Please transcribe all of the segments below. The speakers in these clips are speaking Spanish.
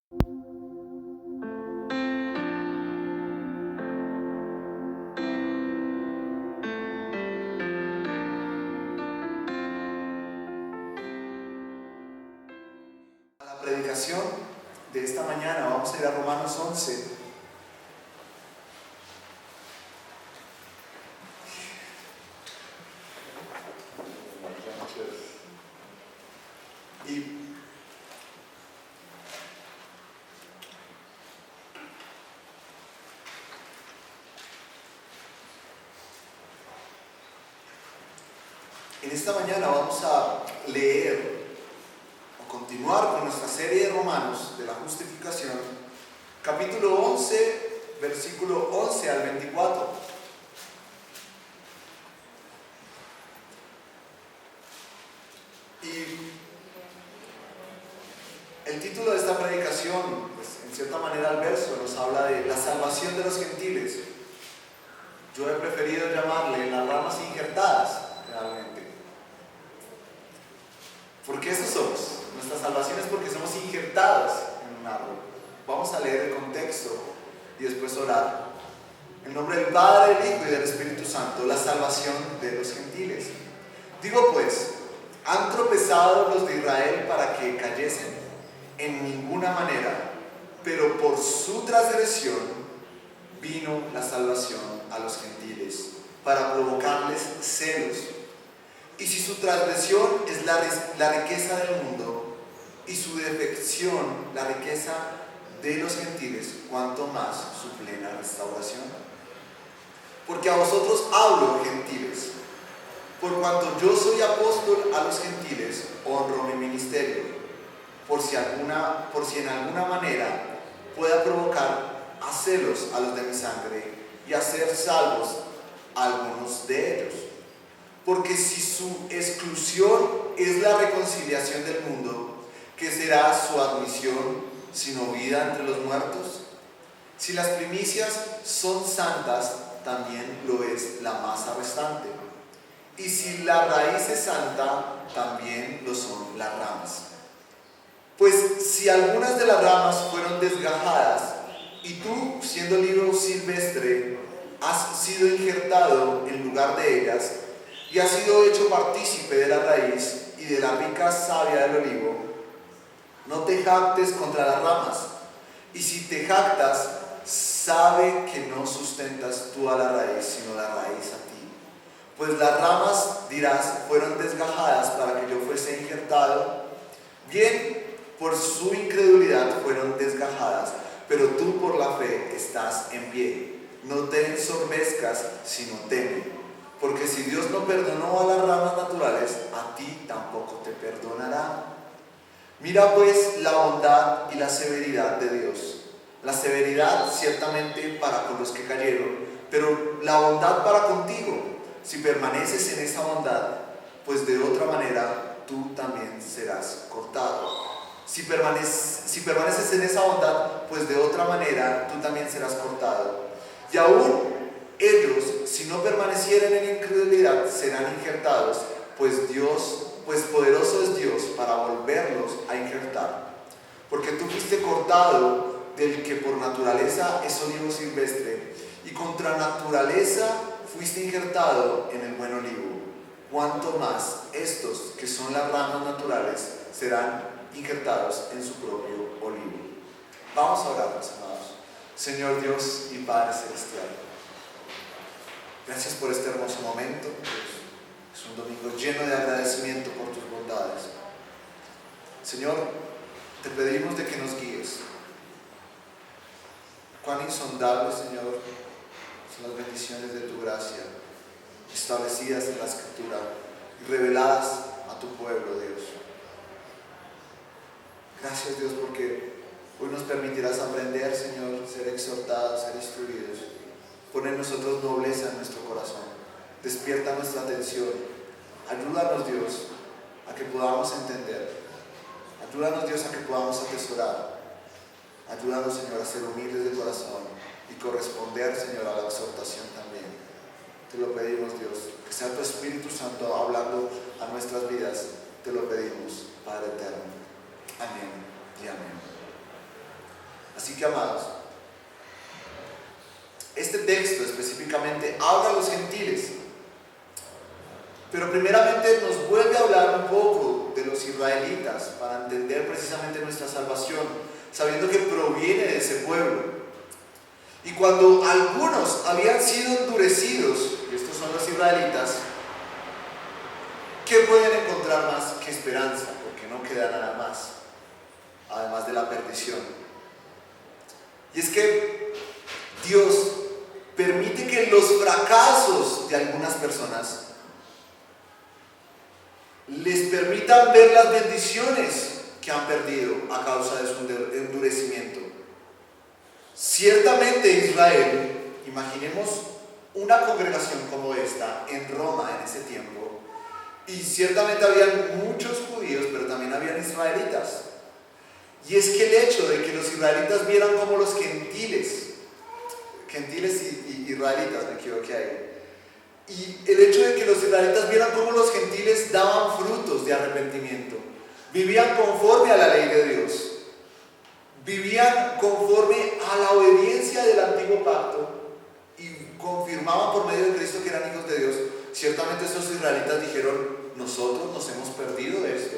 A la predicación de esta mañana vamos a ir a Romanos 11. Y en esta mañana vamos a leer o continuar con nuestra serie de Romanos de la justificación, capítulo 11, versículo 11 al 24. Y el título de esta predicación, pues en cierta manera el verso nos habla de la salvación de los gentiles. Yo he preferido llamarle las ramas injertadas, realmente. Porque eso somos. Nuestra salvación es porque somos injertados en un árbol. Vamos a leer el contexto y después orar. En nombre del Padre, del Hijo y del Espíritu Santo, la salvación de los gentiles. Digo pues, ¿han tropezado los de Israel para que cayesen? En ninguna manera, pero por su transgresión vino la salvación a los gentiles, para provocarles celos. Y si su transgresión es la riqueza del mundo, y su defección la riqueza de los gentiles, cuanto más su plena restauración. Porque a vosotros hablo, gentiles, por cuanto yo soy apóstol a los gentiles, honro mi ministerio, por si en alguna manera pueda provocar a celos a los de mi sangre y hacer salvos a algunos de ellos. Porque si su exclusión es la reconciliación del mundo, ¿qué será su admisión sino vida entre los muertos? Si las primicias son santas, también lo es la masa restante. Y si la raíz es santa, también lo son las ramas. Pues si algunas de las ramas fueron desgajadas, y tú, siendo libro silvestre, has sido injertado en lugar de ellas, y has sido hecho partícipe de la raíz y de la rica savia del olivo, no te jactes contra las ramas. Y si te jactas, sabe que no sustentas tú a la raíz, sino la raíz a ti. Pues las ramas, dirás, fueron desgajadas para que yo fuese injertado. Bien, por su incredulidad fueron desgajadas, pero tú por la fe estás en pie. No te ensorbezcas, sino teme. Porque si Dios no perdonó a las ramas naturales, a ti tampoco te perdonará. Mira pues la bondad y la severidad de Dios. La severidad ciertamente para con los que cayeron, pero la bondad para contigo, si permaneces en esa bondad, pues de otra manera tú también serás cortado. Si permaneces en esa bondad, pues de otra manera tú también serás cortado. Y aún ellos, si no permanecieren en incredulidad, serán injertados, pues poderoso es Dios para volverlos a injertar. Porque tú fuiste cortado del que por naturaleza es olivo silvestre, y contra naturaleza fuiste injertado en el buen olivo. Cuanto más estos, que son las ramas naturales, serán injertados en su propio olivo. Vamos a orar, mis amados. Señor Dios y Padre Celestial, gracias por este hermoso momento. Es un domingo lleno de agradecimiento por tus bondades. Señor, te pedimos de que nos guíes. Cuán insondables, Señor, son las bendiciones de tu gracia, establecidas en la Escritura y reveladas a tu pueblo, Dios. Gracias, Dios, porque hoy nos permitirás aprender, Señor, ser exhortados, ser instruidos. Pon en nosotros nobleza en nuestro corazón. Despierta nuestra atención. Ayúdanos, Dios, a que podamos entender. Ayúdanos, Dios, a que podamos atesorar. Ayúdanos, Señor, a ser humildes de corazón y corresponder, Señor, a la exhortación también. Te lo pedimos, Dios, que sea tu Espíritu Santo hablando a nuestras vidas. Te lo pedimos, Padre eterno. Amén y amén. Así que, amados, este texto específicamente habla a los gentiles, pero primeramente nos vuelve a hablar un poco de los israelitas para entender precisamente nuestra salvación, sabiendo que proviene de ese pueblo. Y cuando algunos habían sido endurecidos, y estos son los israelitas, ¿qué pueden encontrar más que esperanza? Porque no queda nada más, además de la perdición. Y es que Dios permite que los fracasos de algunas personas les permitan ver las bendiciones que han perdido a causa de su endurecimiento. Ciertamente Israel, imaginemos una congregación como esta en Roma en ese tiempo, y ciertamente habían muchos judíos, pero también habían israelitas. Y es que el hecho de que los israelitas vieran como los gentiles y israelitas, me equivoqué ahí, y el hecho de que los israelitas vieran como los gentiles daban frutos de arrepentimiento, vivían conforme a la ley de Dios, vivían conforme a la obediencia del antiguo pacto y confirmaban por medio de Cristo que eran hijos de Dios, ciertamente esos israelitas dijeron: nosotros nos hemos perdido de esto.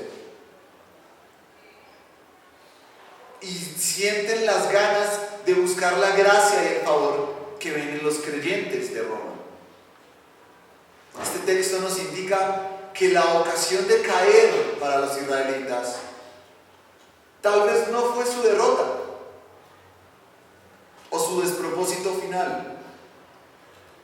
Y sienten las ganas de buscar la gracia y el favor que ven en los creyentes de Roma. Este texto nos indica que la ocasión de caer para los israelitas tal vez no fue su derrota o su despropósito final,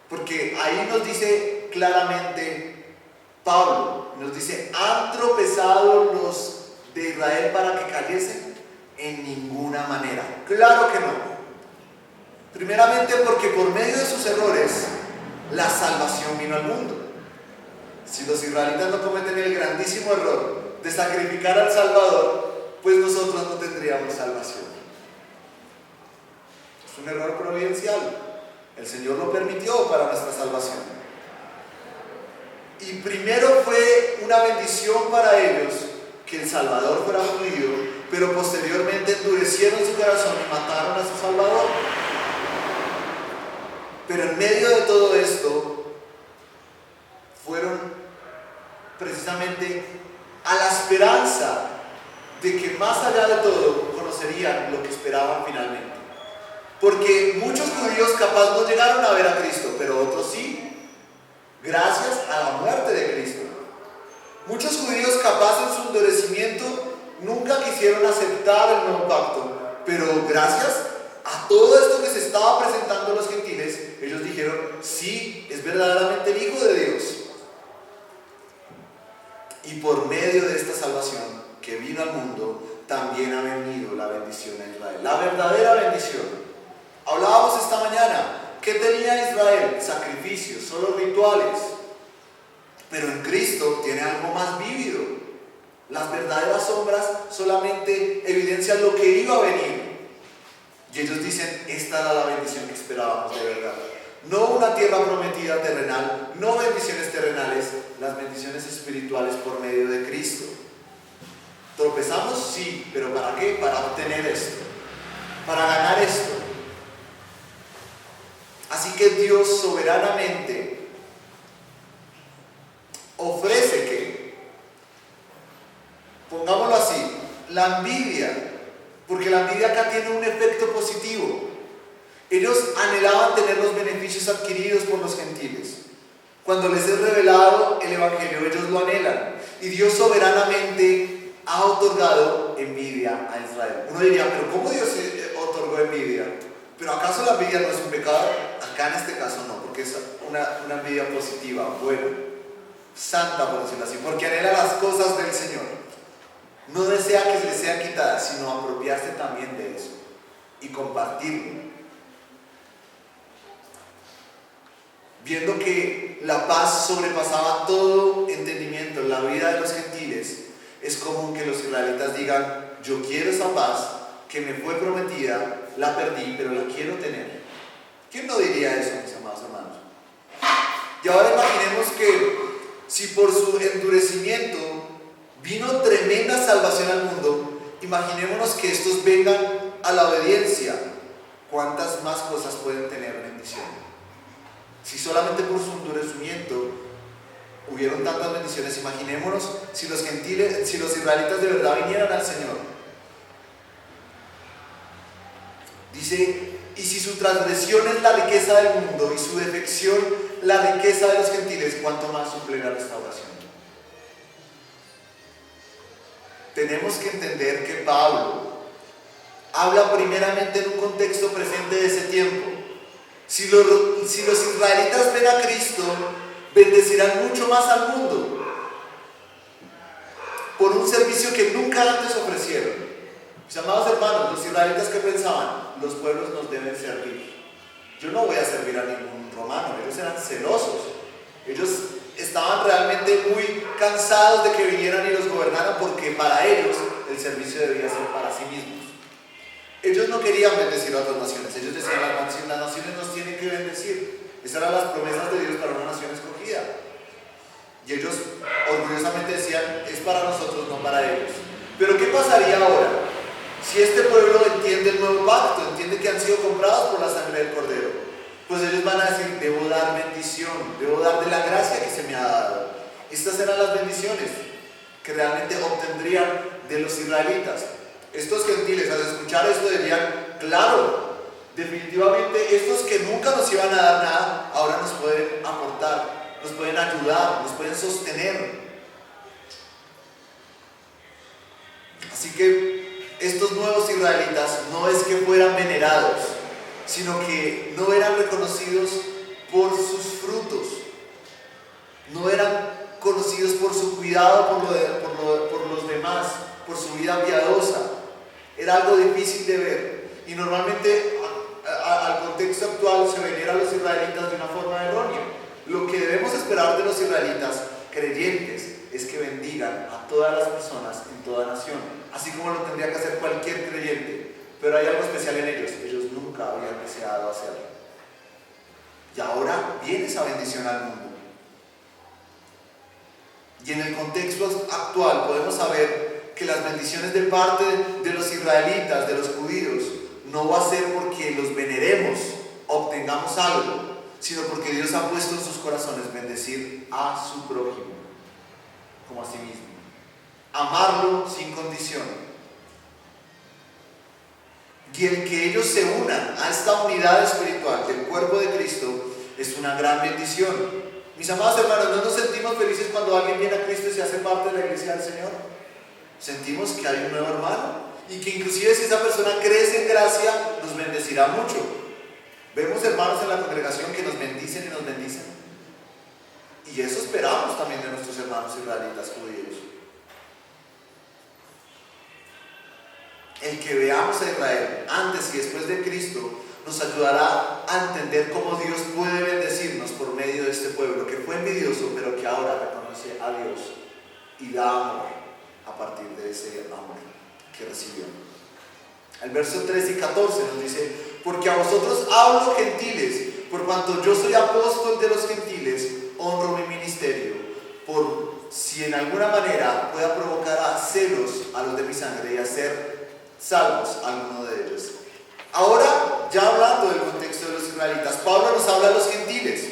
porque ahí nos dice claramente Pablo, nos dice: ¿han tropezado los de Israel para que cayesen? En ninguna manera. Claro que no. Primeramente porque por medio de sus errores la salvación vino al mundo. Si los israelitas no cometen el grandísimo error de sacrificar al Salvador, pues nosotros no tendríamos salvación. Es un error providencial. El Señor lo permitió para nuestra salvación. Y primero fue una bendición para ellos que el Salvador fuera judío, pero posteriormente endurecieron su corazón y mataron a su Salvador. Pero en medio de todo esto fueron precisamente a la esperanza de que más allá de todo conocerían lo que esperaban finalmente. Porque muchos judíos capaz no llegaron a ver a Cristo, pero otros sí, gracias a la muerte de Cristo. Muchos judíos capaz en su endurecimiento nunca quisieron aceptar el nuevo pacto, pero gracias a todo esto que se estaba presentando a los gentiles, ellos dijeron: sí, es verdaderamente el Hijo de Dios. Y por medio de esta salvación que vino al mundo, también ha venido la bendición a Israel, la verdadera bendición. Hablábamos esta mañana, ¿qué tenía Israel? Sacrificios, solo rituales. Pero en Cristo tiene algo más vívido. Las verdaderas sombras solamente evidencian lo que iba a venir. Y ellos dicen: esta era la bendición que esperábamos de verdad. No una tierra prometida terrenal, no bendiciones terrenales, las bendiciones espirituales por medio de Cristo. ¿Tropezamos? Sí, pero ¿para qué? Para obtener esto, para ganar esto. Así que Dios soberanamente ofrece que, pongámoslo así, la envidia, porque la envidia acá tiene un efecto positivo. Ellos anhelaban tener los beneficios adquiridos por los gentiles. Cuando les es revelado el Evangelio, ellos lo anhelan. Y Dios soberanamente ha otorgado envidia a Israel. Uno diría: ¿pero cómo Dios otorgó envidia? ¿Pero acaso la envidia no es un pecado? Acá en este caso no, porque es una envidia positiva, buena, santa, por decirlo así, porque anhela las cosas del Señor. No desea que se le sean quitadas, sino apropiarse también de eso y compartirlo. Viendo que la paz sobrepasaba todo entendimiento en la vida de los gentiles, es común que los israelitas digan: yo quiero esa paz que me fue prometida, la perdí, pero la quiero tener. ¿Quién no diría eso, mis amados hermanos? Y ahora imaginemos que si por su endurecimiento vino tremenda salvación al mundo, imaginémonos que estos vengan a la obediencia, ¿cuántas más cosas pueden tener bendición? Si solamente por su endurecimiento hubieron tantas bendiciones, imaginémonos si los israelitas de verdad vinieran al Señor. Dice, y si su transgresión es la riqueza del mundo y su defección la riqueza de los gentiles, ¿cuánto más su plena restauración? Tenemos que entender que Pablo habla primeramente en un contexto presente de ese tiempo. Si los israelitas ven a Cristo, bendecirán mucho más al mundo por un servicio que nunca antes ofrecieron. Mis amados hermanos, los israelitas que pensaban, los pueblos nos deben servir. Yo no voy a servir a ningún romano. Ellos eran celosos. Ellos estaban realmente muy cansados de que vinieran y los gobernaran, porque para ellos el servicio debía ser para sí mismos. Ellos no querían bendecir a otras naciones. Ellos decían, las naciones nos tienen que bendecir. Esas eran las promesas de Dios para una nación escogida. Y ellos orgullosamente decían, es para nosotros, no para ellos. Pero ¿qué pasaría ahora? Si este pueblo entiende el nuevo pacto, entiende que han sido comprados por la sangre del Cordero, pues ellos van a decir, debo dar bendición, debo dar de la gracia que se me ha dado. Estas eran las bendiciones que realmente obtendrían de los israelitas. Estos gentiles, al escuchar esto, dirían, claro, definitivamente estos que nunca nos iban a dar nada, ahora nos pueden aportar, nos pueden ayudar, nos pueden sostener. Así que estos nuevos israelitas no es que fueran venerados, sino que no eran reconocidos por sus frutos, no eran conocidos por su cuidado por los demás, por su vida piadosa. Era algo difícil de ver, y normalmente al contexto actual se venera a los israelitas de una forma errónea. Lo que debemos esperar de los israelitas creyentes es que bendigan a todas las personas en toda nación, así como lo tendría que hacer cualquier creyente. Pero hay algo especial en ellos: ellos nunca habían deseado hacerlo, y ahora viene esa bendición al mundo. Y en el contexto actual podemos saber que las bendiciones de parte de los israelitas, de los judíos, no va a ser porque los veneremos, obtengamos algo, sino porque Dios ha puesto en sus corazones bendecir a su prójimo como a sí mismo, amarlo sin condición. Y el que ellos se unan a esta unidad espiritual del cuerpo de Cristo es una gran bendición. Mis amados hermanos, ¿no nos sentimos felices cuando alguien viene a Cristo y se hace parte de la iglesia del Señor? Sentimos que hay un nuevo hermano, y que inclusive si esa persona crece en gracia, nos bendecirá mucho. Vemos hermanos en la congregación que nos bendicen y nos bendicen, y eso esperamos también de nuestros hermanos israelitas judíos. El que veamos a Israel antes y después de Cristo nos ayudará a entender cómo Dios puede bendecirnos por medio de este pueblo que fue envidioso, pero que ahora reconoce a Dios y da amor a partir de ese amor que recibió. El verso 13 y 14 nos dice: porque a vosotros hablo, gentiles, por cuanto yo soy apóstol de los gentiles, honro mi ministerio, por si en alguna manera pueda provocar a celos a los de mi sangre y hacer salvos a alguno de ellos. Ahora, ya hablando del contexto de los israelitas, Pablo nos habla de los gentiles,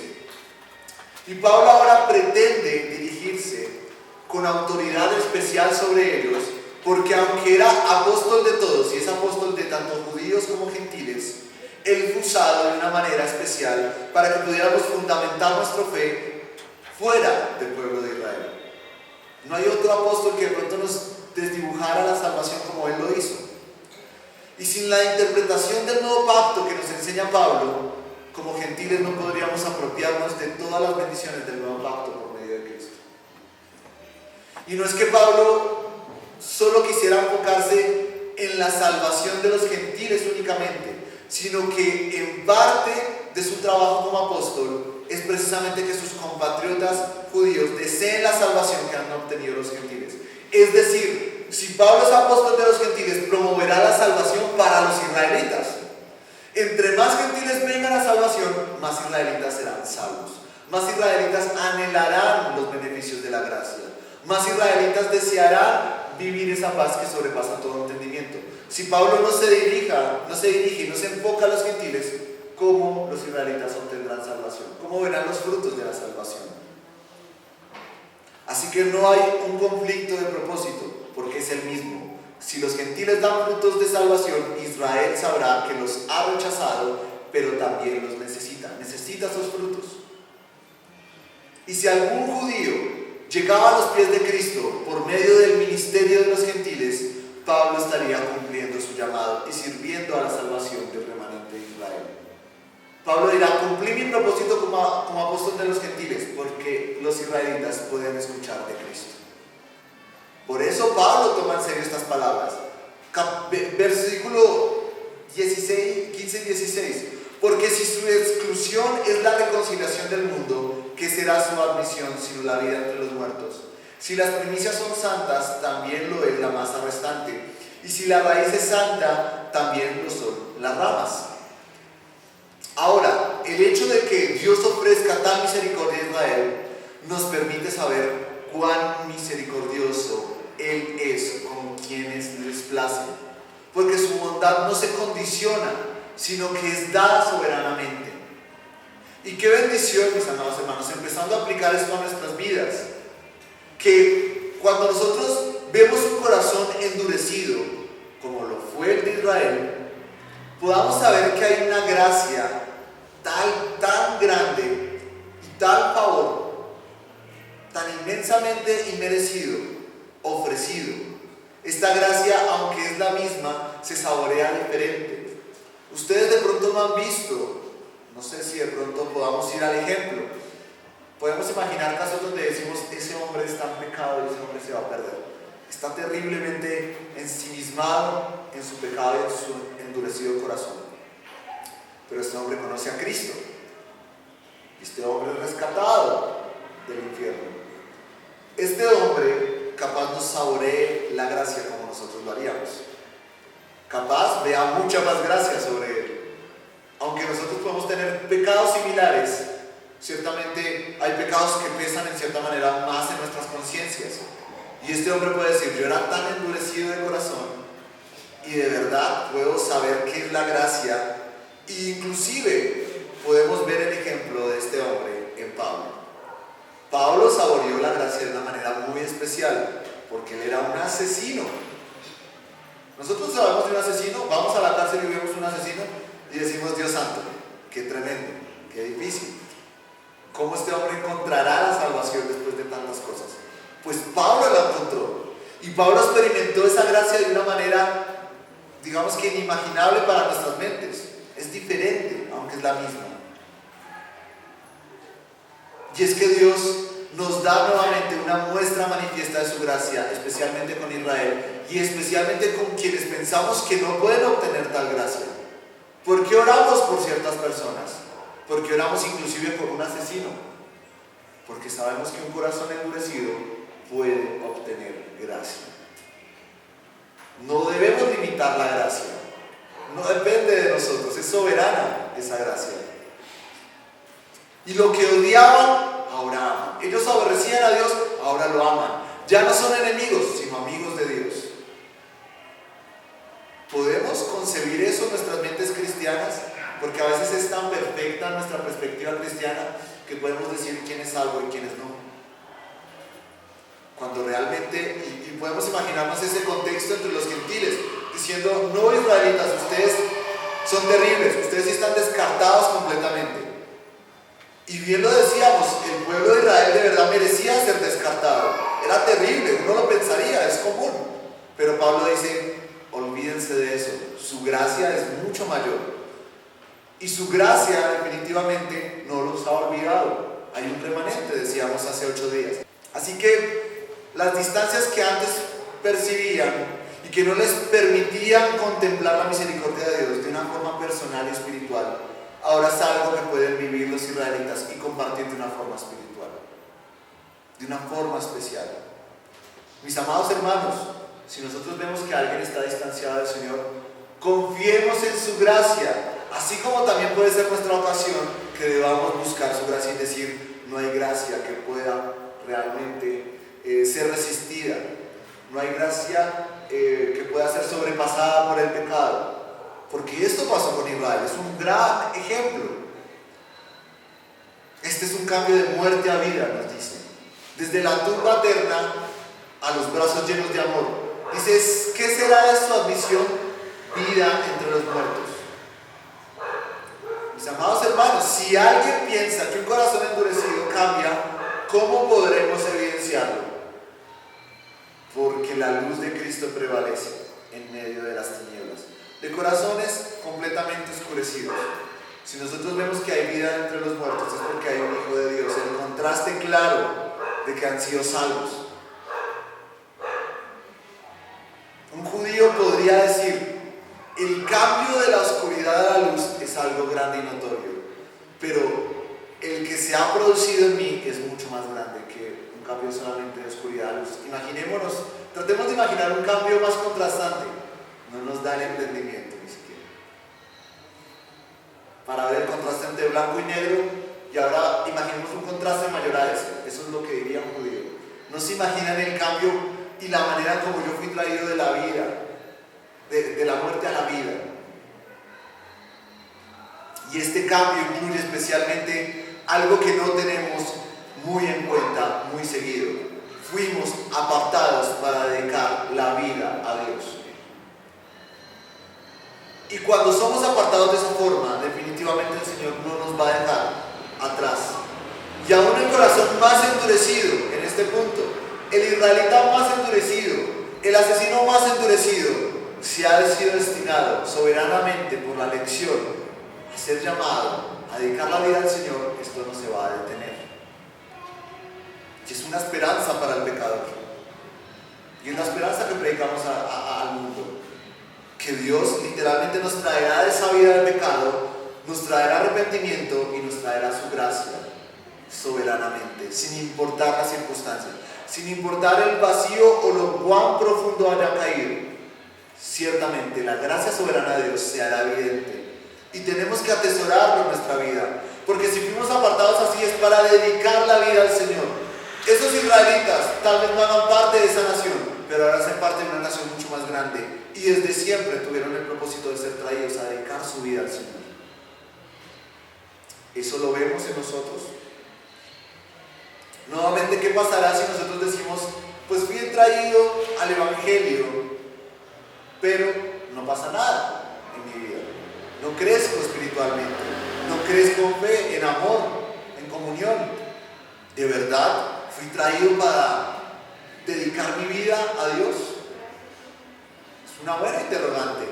y Pablo ahora pretende dirigirse con autoridad especial sobre ellos, porque aunque era apóstol de todos, y es apóstol de tanto judíos como gentiles, él fue usado de una manera especial para que pudiéramos fundamentar nuestra fe fuera del pueblo de Israel. No hay otro apóstol que de pronto nos desdibujara la salvación como él lo hizo. Y sin la interpretación del nuevo pacto que nos enseña Pablo, como gentiles no podríamos apropiarnos de todas las bendiciones del nuevo pacto por medio de Cristo. Y no es que Pablo solo quisiera enfocarse en la salvación de los gentiles únicamente, sino que en parte de su trabajo como apóstol es precisamente que sus compatriotas judíos deseen la salvación que han obtenido los gentiles. Es decir, si Pablo es apóstol de los gentiles, promoverá la salvación para los israelitas. Entre más gentiles vengan a salvación, más israelitas serán salvos. Más israelitas anhelarán los beneficios de la gracia. Más israelitas desearán vivir esa paz que sobrepasa todo entendimiento. Si Pablo no se dirige y no se enfoca a los gentiles, ¿cómo los israelitas obtendrán salvación? ¿Cómo verán los frutos de la salvación? Así que no hay un conflicto de propósito, porque es el mismo. Si los gentiles dan frutos de salvación, Israel sabrá que los ha rechazado, pero también los necesita esos frutos. Y si algún judío llegaba a los pies de Cristo por medio del ministerio de los gentiles, Pablo estaría cumpliendo su llamado y sirviendo a la salvación del remanente de Israel. Pablo dirá: cumplí mi propósito como apóstol de los gentiles, porque los israelitas pueden escuchar de Cristo. Por eso Pablo toma en serio estas palabras. Versículo 15-16. Porque si su exclusión es la reconciliación del mundo, ¿qué será su admisión sino la vida entre los muertos? Si las primicias son santas, también lo es la masa restante. Y si la raíz es santa, también lo son las ramas. Ahora, el hecho de que Dios ofrezca tal misericordia a Israel nos permite saber cuán misericordioso Él es con quienes les place. Porque su bondad no se condiciona, sino que es dada soberanamente. Y qué bendición, mis amados hermanos, empezando a aplicar esto a nuestras vidas. Que cuando nosotros vemos un corazón endurecido, como lo fue el de Israel, podamos saber que hay una gracia tan grande y tal favor, tan inmensamente inmerecido, ofrecido. Esta gracia, aunque es la misma, se saborea diferente. Ustedes de pronto no han visto, no sé si de pronto podamos ir al ejemplo. Podemos imaginar casos donde decimos: ese hombre está en pecado y ese hombre se va a perder. Está terriblemente ensimismado en su pecado y en su endurecido corazón. Pero este hombre conoce a Cristo. Este hombre es rescatado del infierno. Este hombre capaz nos saboree la gracia como nosotros lo haríamos. Capaz vea mucha más gracia sobre él. Aunque nosotros podemos tener pecados similares, ciertamente hay pecados que pesan en cierta manera más en nuestras conciencias. Y este hombre puede decir: yo era tan endurecido de corazón y de verdad puedo saber qué es la gracia. E inclusive podemos ver el ejemplo de este hombre en Pablo. Pablo saboreó la gracia de una manera muy especial, porque él era un asesino. Nosotros sabemos de un asesino, vamos a la cárcel y vemos un asesino y decimos: Dios santo, qué tremendo, qué difícil. ¿Cómo este hombre encontrará la salvación después de tantas cosas? Pues Pablo la encontró. Y Pablo experimentó esa gracia de una manera, digamos que inimaginable para nuestras mentes. Es diferente, aunque es la misma. Y es que Dios nos da nuevamente una muestra manifiesta de su gracia, especialmente con Israel y especialmente con quienes pensamos que no pueden obtener tal gracia. ¿Por qué oramos por ciertas personas? ¿Por qué oramos inclusive por un asesino? Porque sabemos que un corazón endurecido puede obtener gracia. No debemos limitar la gracia. No depende de nosotros, es soberana esa gracia. Y lo que odiaban, ahora aman. Ellos aborrecían a Dios, ahora lo aman. Ya no son enemigos, sino amigos de Dios. ¿Podemos concebir eso en nuestras mentes cristianas? Porque a veces es tan perfecta nuestra perspectiva cristiana que podemos decir quién es salvo y quién es no. Cuando realmente, y podemos imaginarnos ese contexto entre los gentiles, diciendo: no, israelitas, ustedes son terribles, ustedes están descartados completamente. Y bien lo decíamos, el pueblo de Israel de verdad merecía ser descartado. Era terrible, uno lo pensaría, es común. Pero Pablo dice: olvídense de eso, su gracia es mucho mayor. Y su gracia definitivamente no los ha olvidado. Hay un remanente, decíamos hace 8 días. Así que las distancias que antes percibían y que no les permitían contemplar la misericordia de Dios de una forma personal y espiritual, ahora es algo que pueden vivir los israelitas y compartir de una forma espiritual, de una forma especial. Mis amados hermanos, si nosotros vemos que alguien está distanciado del Señor, confiemos en su gracia, así como también puede ser nuestra ocasión que debamos buscar su gracia y decir: no hay gracia que pueda realmente ser resistida, no hay gracia que pueda ser sobrepasada por el pecado. Porque esto pasó con Israel, es un gran ejemplo. Este es un cambio de muerte a vida, nos dice. Desde la tumba eterna a los brazos llenos de amor. Dice, ¿qué será de su admisión? Vida entre los muertos. Mis amados hermanos, si alguien piensa que un corazón endurecido cambia, ¿cómo podremos evidenciarlo? Porque la luz de Cristo prevalece en medio de las tinieblas, de corazones completamente oscurecidos. Si nosotros vemos que hay vida entre los muertos, es porque hay un Hijo de Dios, el contraste claro de que han sido salvos. Un judío podría decir, el cambio de la oscuridad a la luz es algo grande y notorio, pero el que se ha producido en mí es mucho más grande que un cambio solamente de oscuridad a luz. Imaginémonos, tratemos de imaginar un cambio más contrastante. No nos da el entendimiento ni siquiera. Para ver el contraste entre blanco y negro, y ahora imaginemos un contraste mayor a ese. Eso es lo que diría un judío. No se imaginan el cambio y la manera como yo fui traído de la vida, de la muerte a la vida. Y este cambio incluye especialmente algo que no tenemos muy en cuenta, muy seguido. Fuimos apartados para dedicar la vida a Dios. Y cuando somos apartados de esa forma, definitivamente el Señor no nos va a dejar atrás. Y aún el corazón más endurecido, en este punto, el israelita más endurecido, el asesino más endurecido, si ha sido destinado soberanamente por la elección a ser llamado a dedicar la vida al Señor, esto no se va a detener. Y es una esperanza para el pecador. Y es la esperanza que predicamos al mundo. Que Dios literalmente nos traerá de esa vida del pecado, nos traerá arrepentimiento y nos traerá su gracia soberanamente, sin importar las circunstancias, sin importar el vacío o lo cuán profundo haya caído. Ciertamente la gracia soberana de Dios se hará evidente y tenemos que atesorarlo en nuestra vida, porque si fuimos apartados así es para dedicar la vida al Señor. Esos israelitas tal vez no hagan parte de esa nación, pero ahora hacen parte de una nación mucho más grande y desde siempre tuvieron el propósito de ser traídos a dedicar su vida al Señor. Eso lo vemos en nosotros. Nuevamente, ¿qué pasará si nosotros decimos, pues fui traído al Evangelio, pero no pasa nada en mi vida? No crezco espiritualmente, no crezco en fe, en amor, en comunión. ¿De verdad fui traído para dedicar mi vida a Dios? Es una buena interrogante.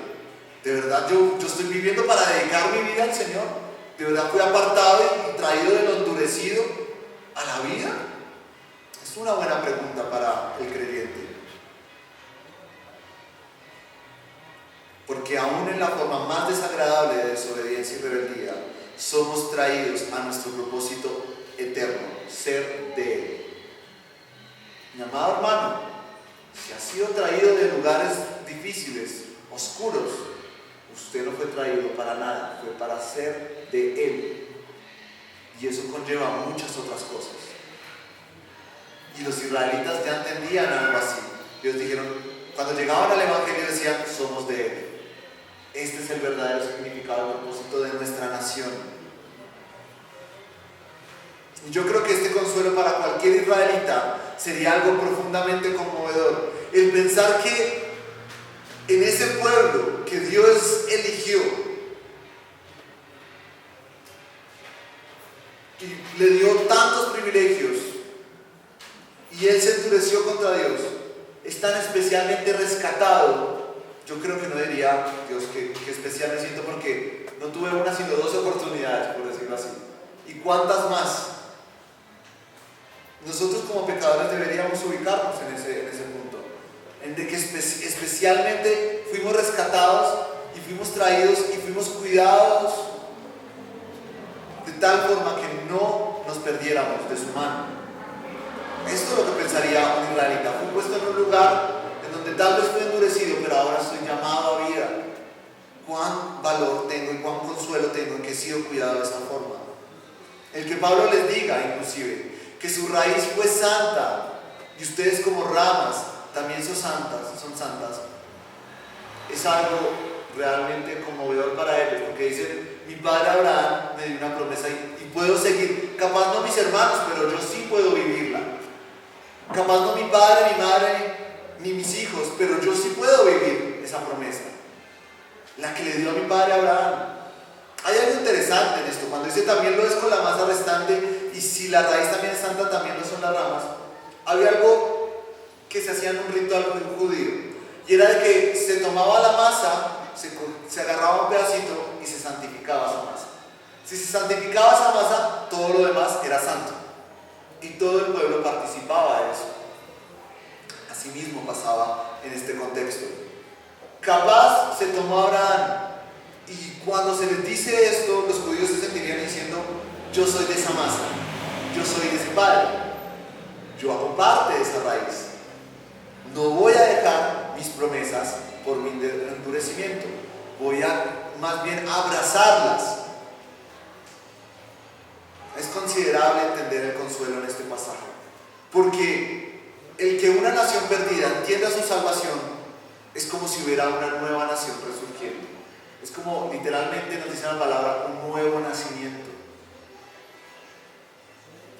¿De verdad yo estoy viviendo para dedicar mi vida al Señor? ¿De verdad fui apartado y traído de lo endurecido a la vida? Es una buena pregunta para el creyente. Porque aún en la forma más desagradable de desobediencia y rebeldía, somos traídos a nuestro propósito eterno, ser de Él. Mi amado hermano, si ha sido traído de lugares difíciles, oscuros, usted no fue traído para nada, fue para ser de Él. Y eso conlleva muchas otras cosas. Y los israelitas ya entendían algo así. Ellos dijeron, cuando llegaban al Evangelio decían, somos de Él. Este es el verdadero significado y propósito de nuestra nación. Y yo creo que este consuelo para cualquier israelita sería algo profundamente conmovedor. El pensar que en ese pueblo que Dios eligió y le dio tantos privilegios y él se endureció contra Dios, es tan especialmente rescatado. Yo creo que no diría, Dios, qué especial me siento porque no tuve una sino 2 oportunidades, por decirlo así. ¿Y cuántas más? Nosotros como pecadores deberíamos ubicarnos en ese punto, en de que especialmente fuimos rescatados y fuimos traídos y fuimos cuidados de tal forma que no nos perdiéramos de su mano. Esto es lo que pensaría un israelita. Fui puesto en un lugar en donde tal vez fui endurecido, pero ahora estoy llamado a vida. ¿Cuán valor tengo y cuán consuelo tengo en que he sido cuidado de esta forma? El que Pablo les diga, inclusive, que su raíz fue santa y ustedes como ramas también son santas, es algo realmente conmovedor para ellos, porque dicen, mi padre Abraham me dio una promesa y puedo seguir, capaz no mis hermanos, pero yo sí puedo vivirla. Capaz no mi padre, mi madre, ni mis hijos, pero yo sí puedo vivir esa promesa, la que le dio a mi padre Abraham. Hay algo interesante en esto, cuando dice también lo es con la masa restante, y si la raíz también es santa, también lo son las ramas. Había algo que se hacía en un ritual muy judío, y era de que se tomaba la masa, se agarraba un pedacito y se santificaba esa masa. Si se santificaba esa masa, todo lo demás era santo, y todo el pueblo participaba de eso. Asimismo pasaba en este contexto. Capaz se tomó a Abraham, y cuando se les dice esto, los judíos se sentirían diciendo, yo soy de esa masa, yo soy de ese padre, yo hago parte de esa raíz. No voy a dejar mis promesas por mi endurecimiento, voy a más bien abrazarlas. Es considerable entender el consuelo en este pasaje, porque el que una nación perdida entienda su salvación es como si hubiera una nueva nación resurgiendo. Es como literalmente nos dice la palabra, un nuevo nacimiento.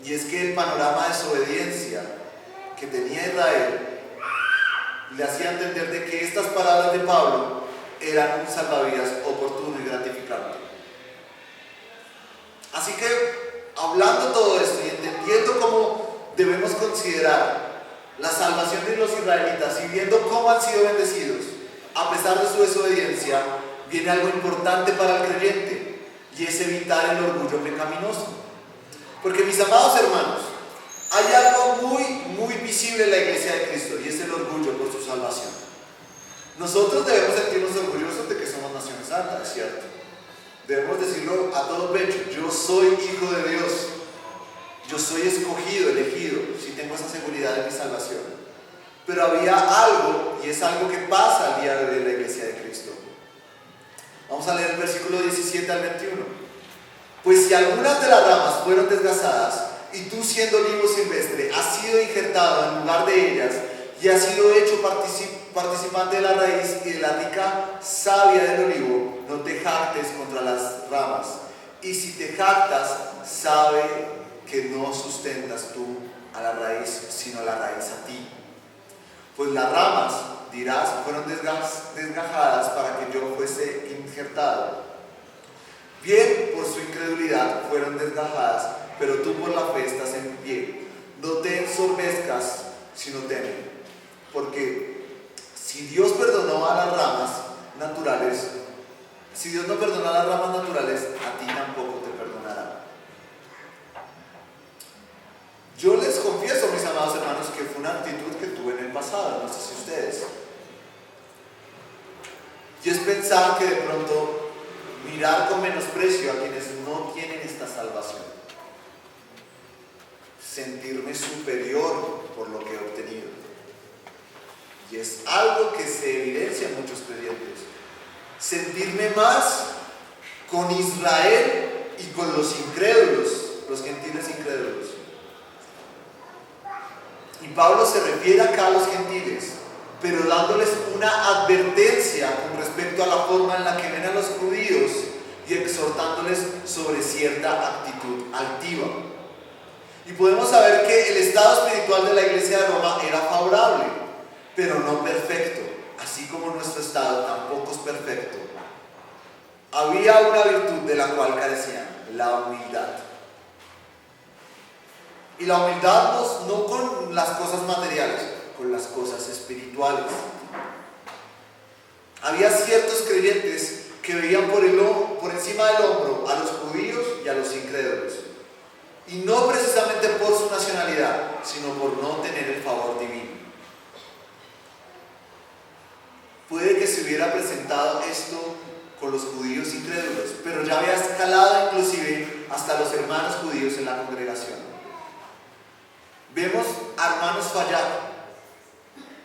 Y es que el panorama de desobediencia que tenía Israel le hacía entender de que estas palabras de Pablo eran un salvavidas oportuno y gratificante. Así que, hablando todo esto y entendiendo cómo debemos considerar la salvación de los israelitas y viendo cómo han sido bendecidos a pesar de su desobediencia, viene algo importante para el creyente, y es evitar el orgullo pecaminoso. Porque, mis amados hermanos, hay algo muy visible en la iglesia de Cristo, y es el orgullo por su salvación. Nosotros debemos sentirnos orgullosos de que somos nación santa, es cierto. Debemos decirlo a todo pecho, yo soy hijo de Dios, yo soy escogido, elegido, si tengo esa seguridad de mi salvación. Pero había algo, y es algo que pasa al día de hoy en la iglesia de Cristo. Vamos a leer el versículo 17 al 21. Pues si algunas de las ramas fueron desgazadas, y tú siendo olivo silvestre has sido injertado en lugar de ellas, y has sido hecho participante de la raíz y de la rica savia del olivo, no te jactes contra las ramas. Y si te jactas, sabe que no sustentas tú a la raíz, sino la raíz a ti. Pues las ramas, dirás, fueron desgajadas para que yo fuese injertado. Bien, por su incredulidad fueron desgajadas, pero tú por la fe estás en pie. No te ensorbezcas, sino teme. Porque si Dios perdonó a las ramas naturales, si Dios no perdonó a las ramas naturales, a ti tampoco te perdonará. Yo les confieso, mis amados hermanos, que fue una actitud que tuve en el pasado, no sé si ustedes. Y es pensar que de pronto mirar con menosprecio a quienes no tienen esta salvación. Sentirme superior por lo que he obtenido. Y es algo que se evidencia en muchos creyentes. Sentirme más con Israel y con los incrédulos, los gentiles incrédulos. Y Pablo se refiere acá a los gentiles, pero dándoles una advertencia con respecto a la forma en la que ven a los judíos y exhortándoles sobre cierta actitud altiva. Y podemos saber que el estado espiritual de la iglesia de Roma era favorable, pero no perfecto, así como nuestro estado tampoco es perfecto. Había una virtud de la cual carecían, la humildad. Y la humildad no con las cosas materiales, con las cosas espirituales. Había ciertos creyentes que veían por encima del hombro a los judíos y a los incrédulos. Y no precisamente por su nacionalidad, sino por no tener el favor divino. Puede que se hubiera presentado esto con los judíos incrédulos, pero ya había escalado inclusive hasta los hermanos judíos en la congregación. Vemos a hermanos fallar.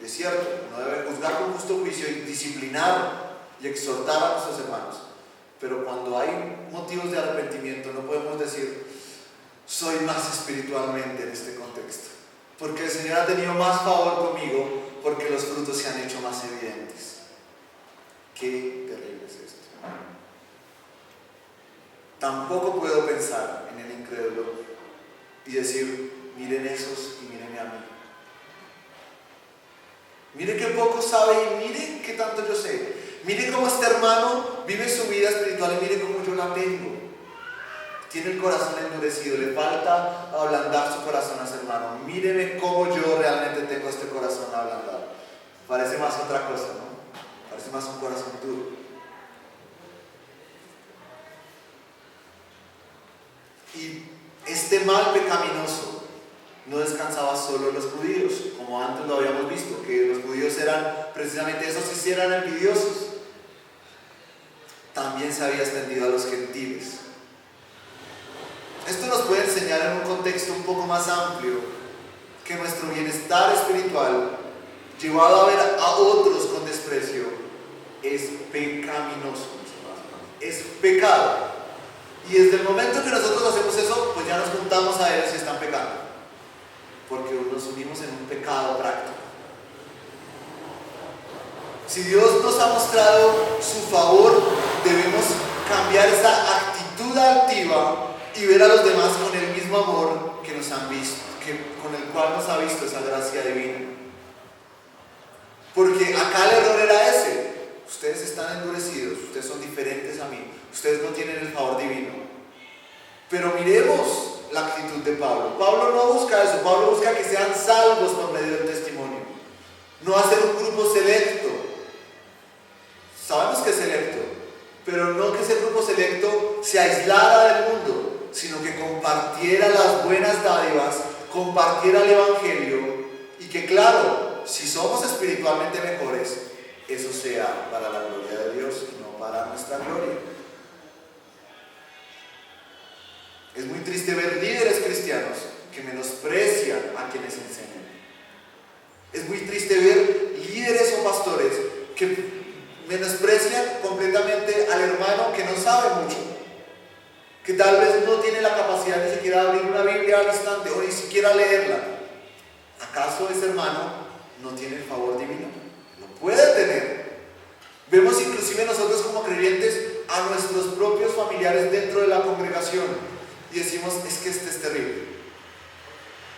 Es cierto, uno debe juzgar con justo juicio y disciplinar y exhortar a nuestros hermanos. Pero cuando hay motivos de arrepentimiento, no podemos decir, soy más espiritualmente en este contexto. Porque el Señor ha tenido más favor conmigo, porque los frutos se han hecho más evidentes. Qué terrible es esto. Tampoco puedo pensar en el incrédulo y decir, miren esos y mírenme a mí. Miren qué poco sabe y miren qué tanto yo sé. Miren cómo este hermano vive su vida espiritual y miren cómo yo la tengo. Tiene el corazón endurecido, le falta ablandar su corazón a ese hermano. Míreme cómo yo realmente tengo este corazón ablandado. Parece más otra cosa, ¿no? Parece más un corazón duro. Y este mal pecaminoso no descansaba solo en los judíos, como antes lo habíamos visto, que los judíos eran precisamente esos que sí eran envidiosos. También se había extendido a los gentiles. Esto nos puede enseñar en un contexto un poco más amplio que nuestro bienestar espiritual, llevado a ver a otros con desprecio, es pecaminoso, es pecado. Y desde el momento que nosotros hacemos eso, pues ya nos juntamos a ellos y están pecando, porque nos unimos en un pecado práctico. Si Dios nos ha mostrado su favor, debemos cambiar esa actitud altiva y ver a los demás con el mismo amor que nos han visto, con el cual nos ha visto esa gracia divina. Porque acá el error era ese: ustedes están endurecidos, ustedes son diferentes a mí, ustedes no tienen el favor divino. Pero miremos la actitud de Pablo. Pablo no busca eso, Pablo busca que sean salvos por medio del testimonio, no hacer un grupo selecto. Sabemos que es selecto, pero no que ese grupo selecto se aislara del mundo, sino que compartiera las buenas dádivas, compartiera el evangelio, y que claro, si somos espiritualmente mejores, eso sea para la gloria de Dios y no para nuestra gloria. Es muy triste ver líderes cristianos que menosprecian a quienes enseñan. Es muy triste ver líderes o pastores que menosprecian completamente al hermano que no sabe mucho, que tal vez no tiene la capacidad ni siquiera de abrir una Biblia al instante o ni siquiera leerla. ¿Acaso ese hermano no tiene el favor divino? Lo puede tener. Vemos inclusive nosotros como creyentes a nuestros propios familiares dentro de la congregación y decimos, es que este es terrible,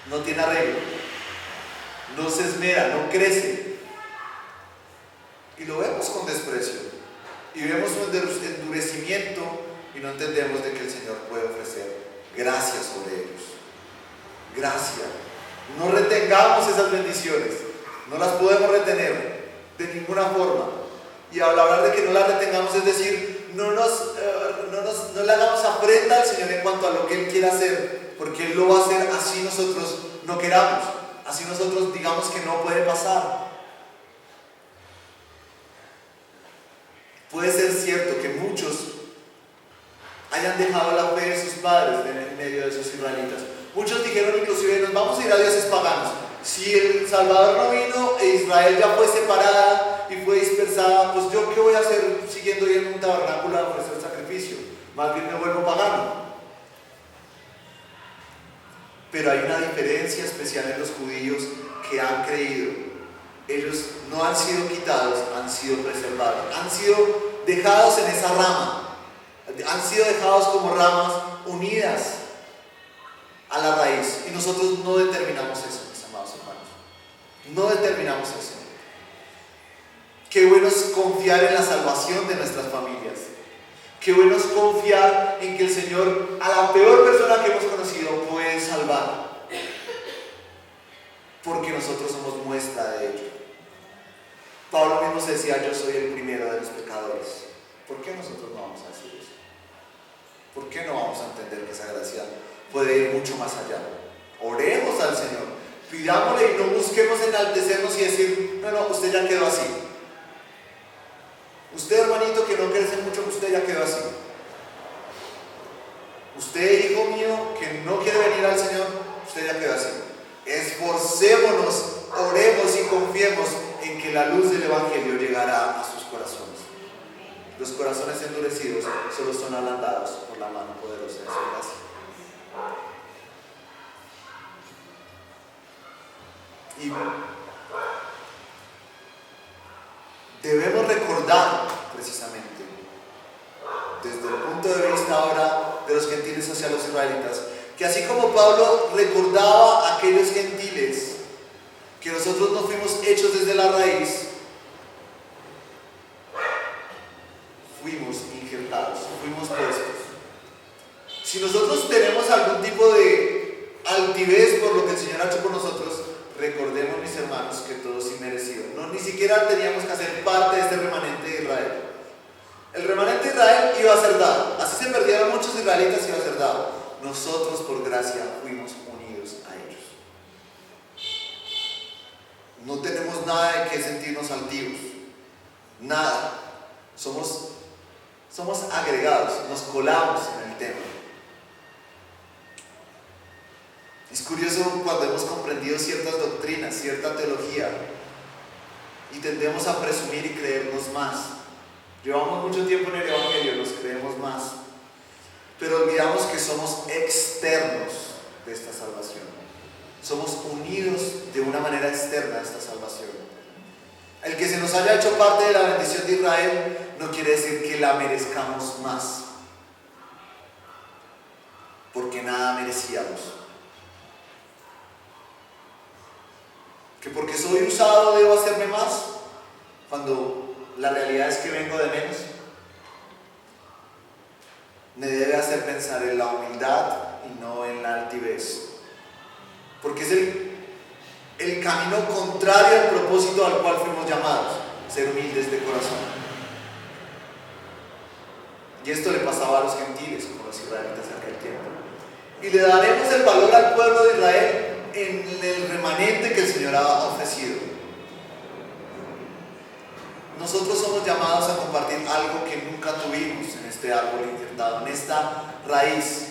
no tiene arreglo, no se esmera, no crece. Y lo vemos con desprecio y vemos un endurecimiento y no entendemos de que el Señor puede ofrecer gracia sobre ellos. Gracia. No retengamos esas bendiciones, no las podemos retener de ninguna forma. Y al hablar de que no las retengamos, es decir, no le hagamos afrenta al Señor en cuanto a lo que Él quiere hacer, porque Él lo va a hacer así nosotros no queramos, así nosotros digamos que no puede pasar. Puede ser cierto que muchos hayan dejado la fe de sus padres en medio de esos israelitas. Muchos dijeron inclusive, nos vamos a ir a dioses paganos. Si el Salvador no vino e Israel ya fue separada y fue dispersada, pues yo qué voy a hacer siguiendo ahí en un tabernáculo a ofrecer sacrificio. Más bien me vuelvo pagano. Pero hay una diferencia especial en los judíos que han creído. Ellos no han sido quitados, han sido preservados, han sido dejados en esa rama, han sido dejados como ramas unidas a la raíz. Y nosotros no determinamos eso, mis amados hermanos, no determinamos eso. Qué bueno es confiar en la salvación de nuestras familias, qué bueno es confiar en que el Señor a la peor persona que hemos conocido puede salvar, porque nosotros somos muestra de ello. Pablo mismo se decía, yo soy el primero de los pecadores. ¿Por qué nosotros no vamos a decir eso? ¿Por qué no vamos a entender que esa gracia puede ir mucho más allá? Oremos al Señor, pidámosle y no busquemos enaltecernos y decir, no, usted ya quedó así. Usted, hermanito, que no crece mucho, usted ya quedó así. Usted, hijo mío, que no quiere venir al Señor, usted ya quedó así. Esforcémonos, oremos y confiemos en que la luz del Evangelio llegará a sus corazones. Los corazones endurecidos solo son ablandados por la mano poderosa de su gracia. Y debemos recordar, desde el punto de vista ahora de los gentiles hacia los israelitas, que así como Pablo recordaba a aquellos gentiles que nosotros no fuimos hechos desde la raíz, fuimos injertados, fuimos puestos. Si nosotros tenemos algún tipo de altivez por lo que el Señor ha hecho por nosotros, recordemos, mis hermanos, que todo es inmerecido. No, ni siquiera teníamos que hacer parte de este remanente de Israel. El remanente de Israel iba a ser dado. Así se perdieron muchos israelitas, iba a ser dado. Nosotros, por gracia, fuimos unidos a ellos. No tenemos nada de qué sentirnos altivos. Nada. Somos agregados, nos colamos en el tema. Es curioso cuando hemos comprendido ciertas doctrinas, cierta teología, y tendemos a presumir y creernos más. Llevamos mucho tiempo en el Evangelio, nos creemos más, pero olvidamos que somos externos de esta salvación. Somos unidos de una manera externa a esta salvación. El que se nos haya hecho parte de la bendición de Israel no quiere decir que la merezcamos más, porque nada merecíamos. Que porque soy usado debo hacerme más, cuando la realidad es que vengo de menos. Me debe hacer pensar en la humildad y no en la altivez, porque es el camino contrario al propósito al cual fuimos llamados, ser humildes de corazón. Y esto le pasaba a los gentiles como a los israelitas en aquel tiempo. Y le daremos el valor al pueblo de Israel en el remanente que el Señor ha ofrecido. Nosotros somos llamados a compartir algo que nunca tuvimos en este árbol injertado, en esta raíz.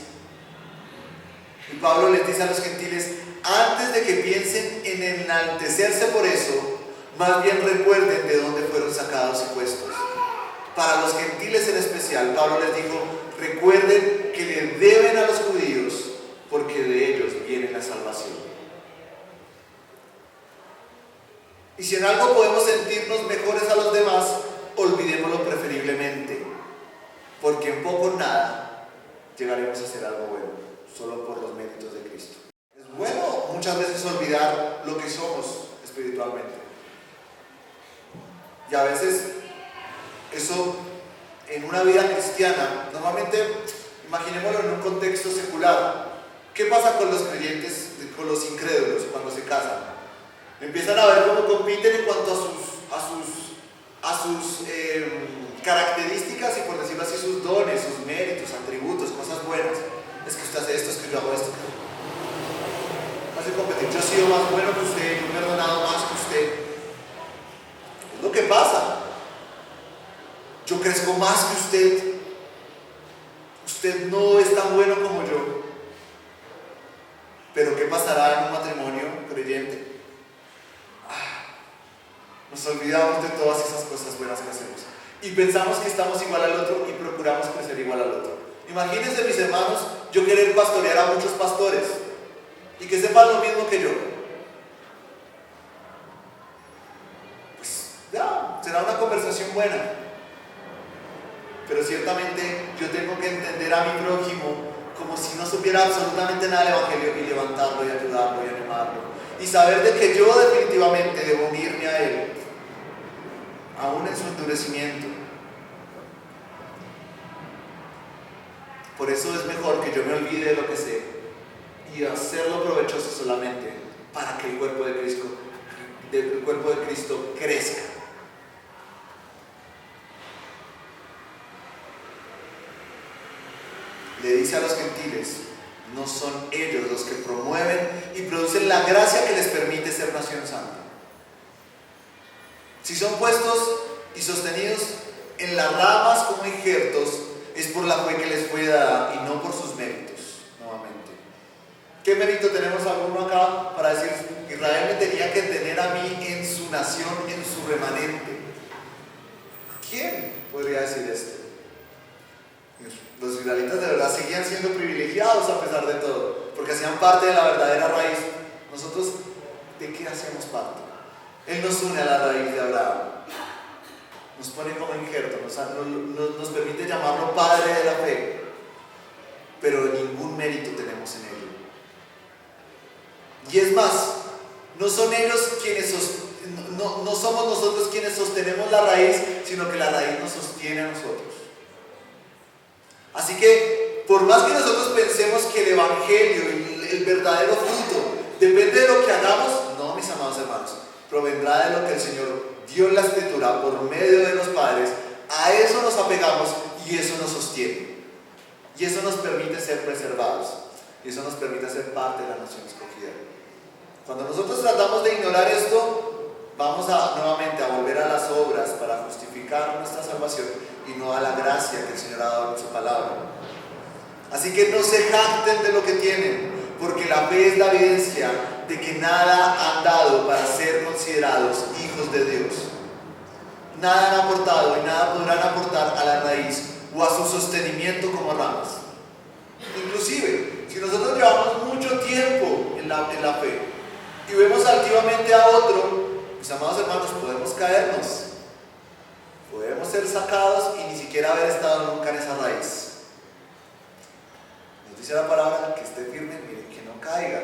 Y Pablo les dice a los gentiles, antes de que piensen en enaltecerse por eso, más bien recuerden de dónde fueron sacados y puestos. Para los gentiles en especial, Pablo les dijo, recuerden que le deben a los judíos, porque de ellos viene la salvación. Y si en algo podemos sentirnos mejores a los demás, olvidémoslo preferiblemente, porque en poco o nada llegaremos a hacer algo bueno, solo por los méritos de Cristo. Es bueno muchas veces olvidar lo que somos espiritualmente. Y a veces eso en una vida cristiana, normalmente imaginémoslo en un contexto secular. ¿Qué pasa con los creyentes, con los incrédulos cuando se casan? Empiezan a ver cómo compiten en cuanto a sus características y, por decirlo así, sus dones, sus méritos, atributos, cosas buenas. Es que usted hace esto, es que yo hago esto. Hace competir, yo he sido más bueno que usted, yo he perdonado más que usted. Es lo que pasa. Yo crezco más que usted. Usted no es tan bueno como yo. Pero ¿qué pasará en un matrimonio creyente? Nos olvidamos de todas esas cosas buenas que hacemos y pensamos que estamos igual al otro y procuramos crecer igual al otro. Imagínense, mis hermanos, yo querer pastorear a muchos pastores y que sepan lo mismo que yo. Pues ya, será una conversación buena, pero ciertamente yo tengo que entender a mi prójimo como si no supiera absolutamente nada del Evangelio y levantarlo y ayudarlo y animarlo y saber de que yo definitivamente debo unirme a él aún en su endurecimiento. Por eso es mejor que yo me olvide de lo que sé y hacerlo provechoso solamente para que el cuerpo de Cristo crezca. Le dice a los gentiles, no son ellos los que promueven y producen la gracia que les permite ser nación santa. Si son puestos y sostenidos en las ramas como injertos, es por la fe que les fue dada y no por sus méritos, nuevamente. ¿Qué mérito tenemos alguno acá para decir, Israel me tenía que tener a mí en su nación, en su remanente? ¿Quién podría decir esto? Los israelitas de verdad seguían siendo privilegiados a pesar de todo, porque hacían parte de la verdadera raíz. Nosotros, ¿de qué hacemos parte? Él nos une a la raíz de Abraham. nos pone como injerto, nos permite llamarlo Padre de la fe, pero ningún mérito tenemos en ello. Y es más, no son ellos quienes no somos nosotros quienes sostenemos la raíz, sino que la raíz nos sostiene a nosotros. Así que, por más que nosotros pensemos que el Evangelio, el verdadero fruto, depende de lo que hagamos, no, mis amados hermanos, provendrá de lo que el Señor dio en la Escritura por medio de los padres. A eso nos apegamos y eso nos sostiene. Y eso nos permite ser preservados. Y eso nos permite ser parte de la nación escogida. Cuando nosotros tratamos de ignorar esto, vamos nuevamente a volver a las obras para justificar nuestra salvación y no a la gracia que el Señor ha dado en su palabra. Así que no se jacten de lo que tienen, porque la fe es la evidencia de que nada han dado para ser considerados hijos de Dios. Nada han aportado y nada podrán aportar a la raíz o a su sostenimiento como ramas. Inclusive, si nosotros llevamos mucho tiempo en la fe y vemos altivamente a otro, mis amados hermanos, podemos caernos, podemos ser sacados y ni siquiera haber estado nunca en esa raíz. Nos dice la palabra que esté firme, miren, que no caiga,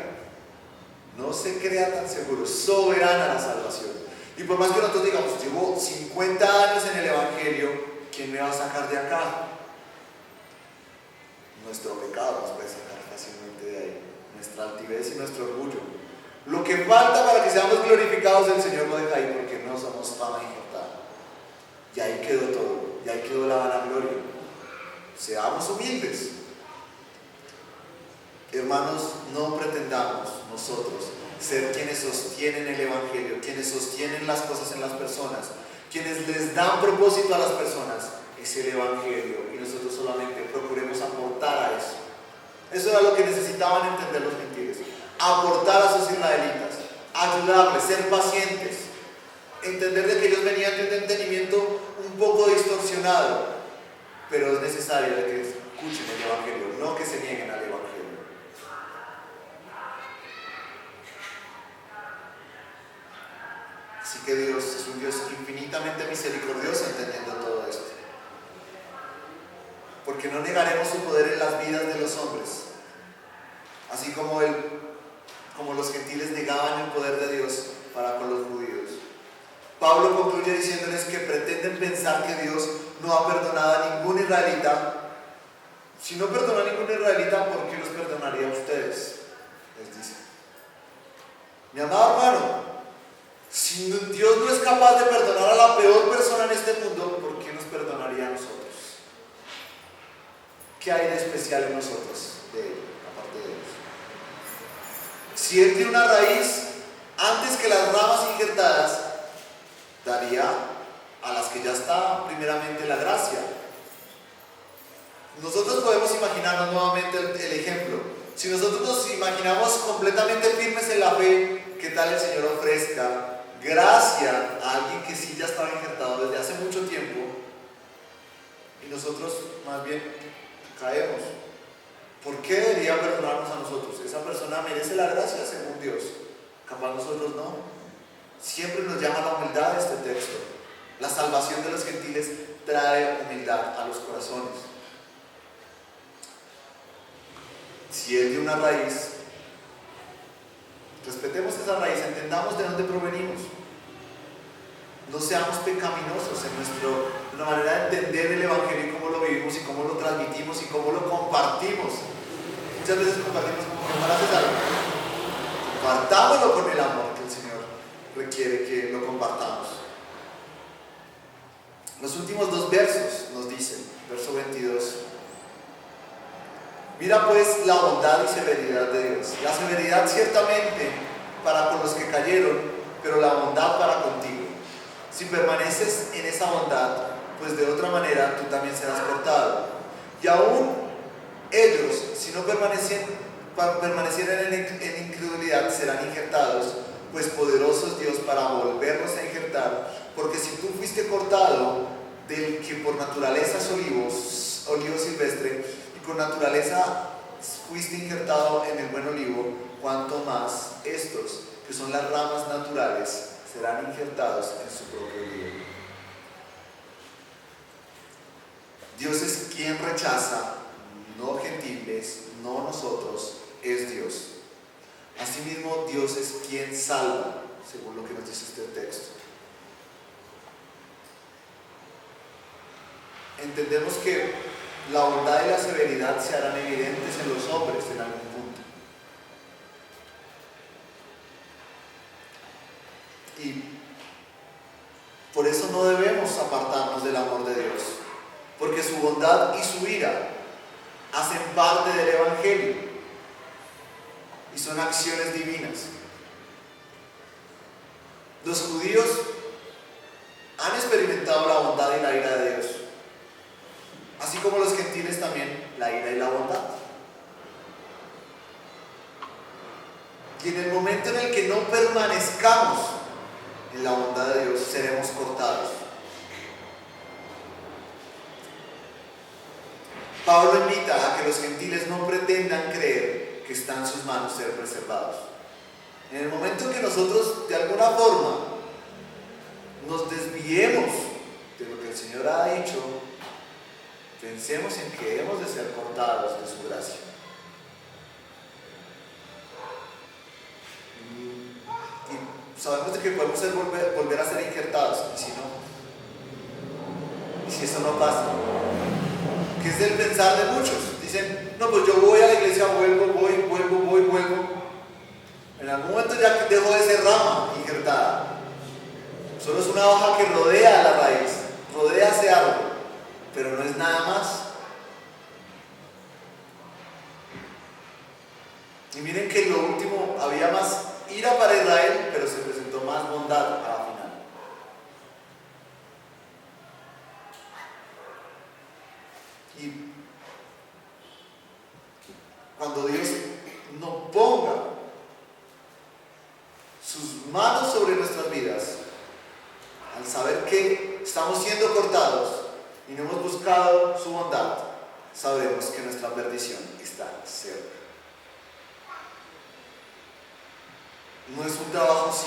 no se crea tan seguro, soberana la salvación. Y por más que nosotros digamos, llevo 50 años en el Evangelio, ¿quién me va a sacar de acá? Nuestro pecado nos puede sacar fácilmente de ahí, nuestra altivez y nuestro orgullo. Lo que falta para que seamos glorificados, el Señor lo deja ahí porque no somos fama injertada. Y ahí quedó todo, y ahí quedó la vanagloria. Seamos humildes. Hermanos, no pretendamos nosotros ser quienes sostienen el Evangelio, quienes sostienen las cosas en las personas, quienes les dan propósito a las personas. Es el Evangelio y nosotros solamente procuremos aportar a eso. Eso era lo que necesitaban entender los gentiles. Aportar a sus israelitas, ayudarles, ser pacientes, entender de que ellos venían de un entendimiento un poco distorsionado, pero es necesario de que escuchen el Evangelio, no que se nieguen al Evangelio. Así que Dios es un Dios infinitamente misericordioso entendiendo todo esto. Porque no negaremos su poder en las vidas de los hombres, así como los gentiles negaban el poder de Dios para con los judíos. Pablo concluye diciéndoles que pretenden pensar que Dios no ha perdonado a ningún israelita. Si no perdonó a ningún israelita, ¿por qué los perdonaría a ustedes? Les dice. Mi amado hermano, si Dios no es capaz de perdonar a la peor persona en este mundo, ¿por qué nos perdonaría a nosotros? ¿Qué hay de especial en nosotros de Él, aparte de Dios? Si Él tiene una raíz, antes que las ramas injertadas, daría a las que ya está primeramente la gracia. Nosotros podemos imaginarnos nuevamente el ejemplo. Si nosotros nos imaginamos completamente firmes en la fe, ¿qué tal el Señor ofrezca gracia a alguien que sí ya estaba injertado desde hace mucho tiempo y nosotros más bien caemos? ¿Por qué debería perdonarnos a nosotros? Esa persona merece la gracia según Dios, capaz nosotros no. Siempre nos llama la humildad este texto. La salvación de los gentiles trae humildad a los corazones. Si Él dio una raíz, respetemos esa raíz, entendamos de dónde provenimos. No seamos pecaminosos en nuestra manera de entender el Evangelio y cómo lo vivimos y cómo lo transmitimos y cómo lo compartimos. Muchas veces compartimos como que para hacer algo. Compartámoslo con el amor que el Señor requiere que lo compartamos. Los últimos dos versos nos dicen, verso 22. Mira pues la bondad y severidad de Dios. La severidad ciertamente para con los que cayeron, pero la bondad para contigo. Si permaneces en esa bondad, pues de otra manera tú también serás cortado. Y aún ellos, si no permanecieran en incredulidad, serán injertados, pues poderoso es Dios para volverlos a injertar. Porque si tú fuiste cortado del que por naturaleza es olivo silvestre, y con naturaleza fuiste injertado en el buen olivo, cuanto más estos, que son las ramas naturales, serán injertados en su propio olivo. Dios es quien rechaza, no gentiles, no nosotros, es Dios. Asimismo, Dios es quien salva, según lo que nos dice este texto. Entendemos que la bondad y la severidad se harán evidentes en los hombres en algún punto. Y por eso no debemos apartarnos del amor de Dios, porque su bondad y su ira hacen parte del Evangelio y son acciones divinas. Los judíos han experimentado la bondad y la ira de Dios, así como los gentiles también la ira y la bondad. Y en el momento en el que no permanezcamos en la bondad de Dios, seremos cortados. Pablo invita a que los gentiles no pretendan creer que está en sus manos ser preservados. En el momento en que nosotros de alguna forma nos desviemos de lo que el Señor ha dicho, pensemos en que hemos de ser cortados de su gracia. Y sabemos de que podemos volver a ser injertados, y si eso no pasa, que es el pensar de muchos. Dicen, no, pues yo voy a la iglesia, vuelvo. En algún momento ya dejo de ser rama injertada. Solo es una hoja que rodea la raíz, rodea ese árbol, pero no es nada más. Y miren que en lo último había más ira para Israel, pero se presentó más bondad a la final. Y cuando Dios no ponga sus manos sobre nuestras vidas, al saber que estamos siendo cortados y no hemos buscado su bondad, sabremos que nuestra perdición está cerca. No es un trabajo 50-50.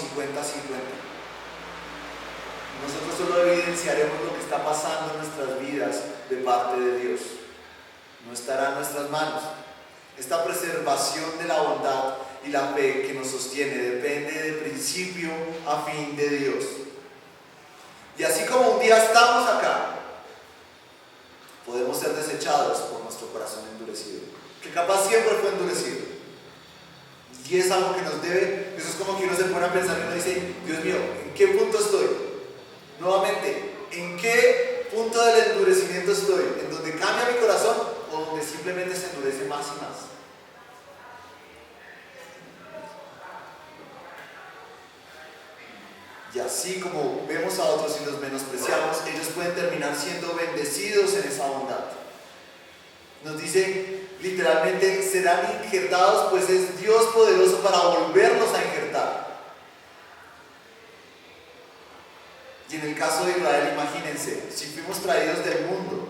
Nosotros solo evidenciaremos lo que está pasando en nuestras vidas de parte de Dios. No estará en nuestras manos. Esta preservación de la bondad y la fe que nos sostiene depende de principio a fin de Dios. Y así como un día estamos acá, podemos ser desechados por nuestro corazón endurecido, que capaz siempre fue endurecido. Y es algo que nos debe, eso es como que uno se pone a pensar y uno dice, Dios mío, ¿en qué punto estoy? Nuevamente, ¿en qué punto del endurecimiento estoy? ¿En donde cambia mi corazón o donde simplemente se endurece más y más? Y así como vemos a otros y los menospreciamos, ellos pueden terminar siendo bendecidos en esa bondad. Nos dice literalmente, serán injertados, pues es Dios poderoso para volverlos a injertar. Y en el caso de Israel, imagínense, si fuimos traídos del mundo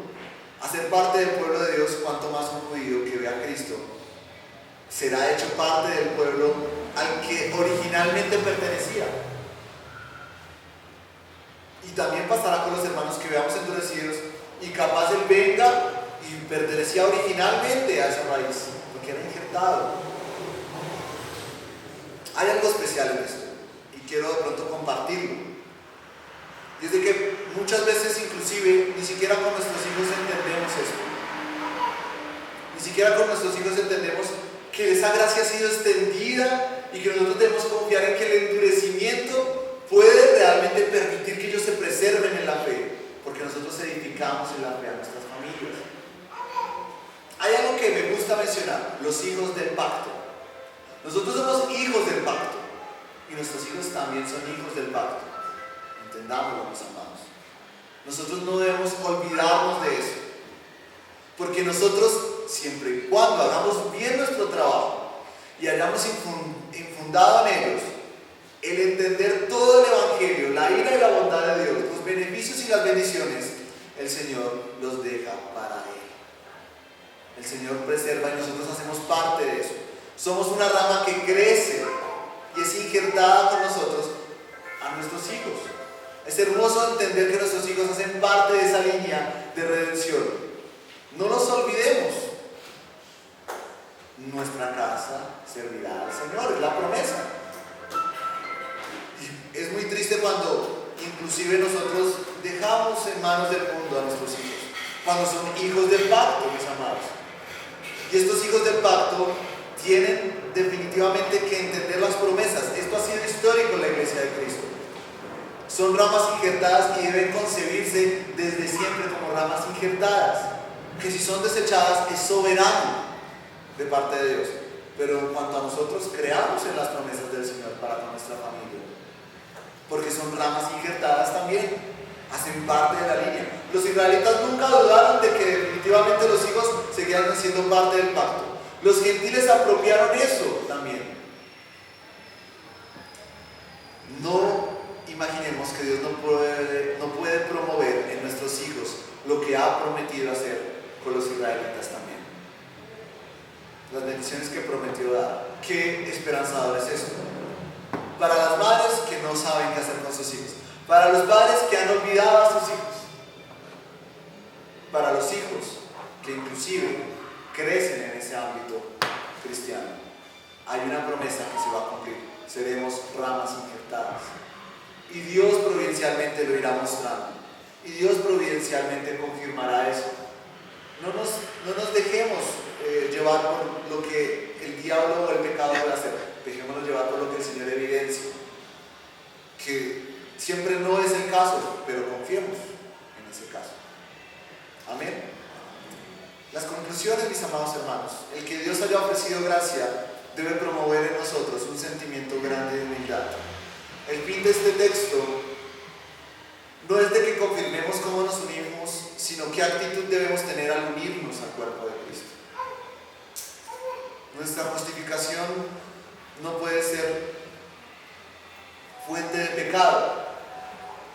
a ser parte del pueblo de Dios, cuanto más un judío que ve a Cristo será hecho parte del pueblo al que originalmente pertenecía. Y también pasará con los hermanos que veamos endurecidos y capaz él venga y pertenecía originalmente a esa raíz, porque era injertado. Hay algo especial en esto y quiero de pronto compartirlo. Y es de que muchas veces inclusive ni siquiera con nuestros hijos entendemos esto. Ni siquiera con nuestros hijos entendemos que esa gracia ha sido extendida y que nosotros debemos confiar en que el endurecimiento puede realmente permitir que ellos se preserven en la fe, porque nosotros edificamos en la fe a nuestras familias. Hay algo que me gusta mencionar, los hijos del pacto. Nosotros somos hijos del pacto y nuestros hijos también son hijos del pacto. Entendámoslo, mis amados. Nosotros no debemos olvidarnos de eso, porque nosotros, siempre y cuando hagamos bien nuestro trabajo y hayamos infundado en ellos el entender todo el Evangelio, la ira y la bondad de Dios, los beneficios y las bendiciones, el Señor los deja para Él. El Señor preserva y nosotros hacemos parte de eso. Somos una rama que crece y es injertada con nosotros a nuestros hijos. Es hermoso entender que nuestros hijos hacen parte de esa línea de redención. No nos olvidemos, nuestra casa servirá al Señor, es la promesa. Y es muy triste cuando inclusive nosotros dejamos en manos del mundo a nuestros hijos, cuando son hijos del pacto, mis amados. Y estos hijos del pacto tienen definitivamente que entender las promesas. Esto ha sido histórico en la iglesia de Cristo. Son ramas injertadas y deben concebirse desde siempre como ramas injertadas, que si son desechadas es soberano de parte de Dios. Pero en cuanto a nosotros, creamos en las promesas del Señor para con nuestra familia, porque son ramas injertadas también, hacen parte de la línea. Los israelitas nunca dudaron de que definitivamente los hijos seguían siendo parte del pacto. Los gentiles apropiaron eso también. No imaginemos que Dios no puede promover en nuestros hijos lo que ha prometido hacer con los israelitas también. Las bendiciones que prometió dar. Qué esperanzador es eso. Para las madres que no saben qué hacer con sus hijos. Para los padres que han olvidado a sus hijos. Para los hijos que inclusive crecen en ese ámbito cristiano. Hay una promesa que se va a cumplir. Seremos ramas injertadas. Y Dios providencialmente lo irá mostrando. Y Dios providencialmente confirmará eso. No nos dejemos llevar por lo que el diablo o el pecado puede hacer. Dejémonos llevar por lo que el Señor evidencia. Que siempre no es el caso, pero confiemos en ese caso. Amén. Las conclusiones, mis amados hermanos. El que Dios haya ofrecido gracia debe promover en nosotros un sentimiento grande de humildad. El fin de este texto no es de que confirmemos cómo nos unimos, sino qué actitud debemos tener al unirnos al cuerpo de Cristo. Nuestra justificación no puede ser fuente de pecado,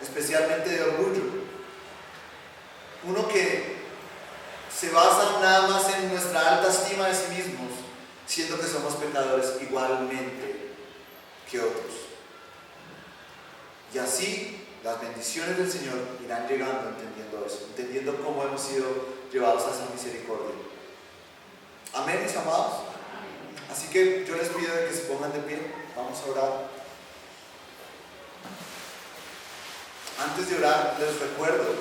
especialmente de orgullo. Uno que se basa nada más en nuestra alta estima de sí mismos, siendo que somos pecadores igualmente que otros. Y así las bendiciones del Señor irán llegando entendiendo eso, entendiendo cómo hemos sido llevados a esa misericordia. Amén, mis amados. Así que yo les pido de que se pongan de pie. Vamos a orar. Antes de orar, les recuerdo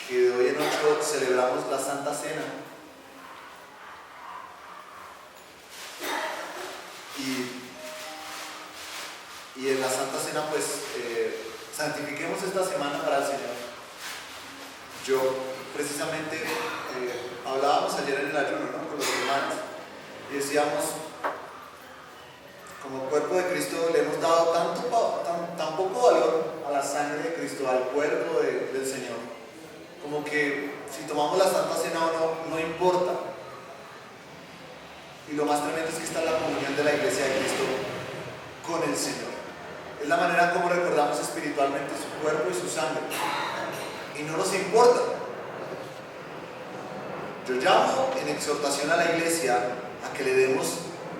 que de hoy en 8 celebramos la Santa Cena. Y en la Santa Cena, pues, santifiquemos esta semana para el Señor. Yo, precisamente, hablábamos ayer en el ayuno, ¿no?, con los hermanos, y decíamos, como cuerpo de Cristo le hemos dado tan poco valor a la sangre de Cristo, al cuerpo del Señor, como que si tomamos la Santa Cena o no importa. Y lo más tremendo es que está la comunión de la iglesia de Cristo con el Señor. Es la manera como recordamos espiritualmente su cuerpo y su sangre. Y no nos importa. Yo llamo en exhortación a la iglesia a que le demos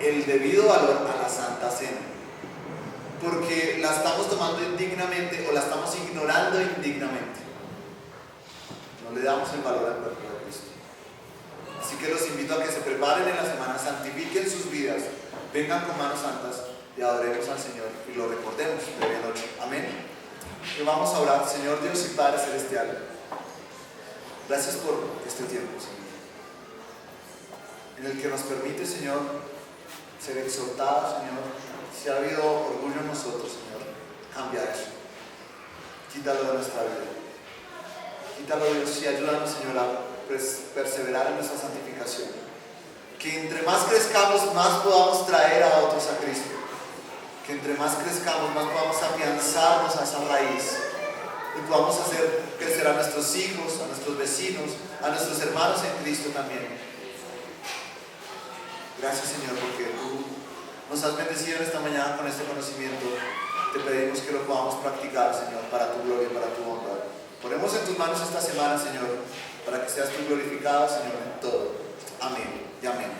el debido valor a la Santa Cena. Porque la estamos tomando indignamente o la estamos ignorando indignamente. No le damos el valor al cuerpo de Cristo. Así que los invito a que se preparen en la semana, santifiquen sus vidas, vengan con manos santas y adoremos al Señor y lo recordemos de medianoche. Amén. Y vamos a orar. Señor Dios y Padre Celestial, gracias por este tiempo, Señor, en el que nos permite, Señor, ser exhortados, Señor. Si ha habido orgullo en nosotros, Señor, cambia eso. Quítalo de nuestra vida. Quítalo, Dios, y ayúdanos, Señor, a perseverar en nuestra santificación. Que entre más crezcamos, más podamos traer a otros a Cristo. Que entre más crezcamos, más podamos afianzarnos a esa raíz y podamos hacer crecer a nuestros hijos, a nuestros vecinos, a nuestros hermanos en Cristo también. Gracias, Señor, porque tú nos has bendecido en esta mañana con este conocimiento. Te pedimos que lo podamos practicar, Señor, para tu gloria y para tu honra. Ponemos en tus manos esta semana, Señor, para que seas tú glorificado, Señor, en todo. Amén y amén.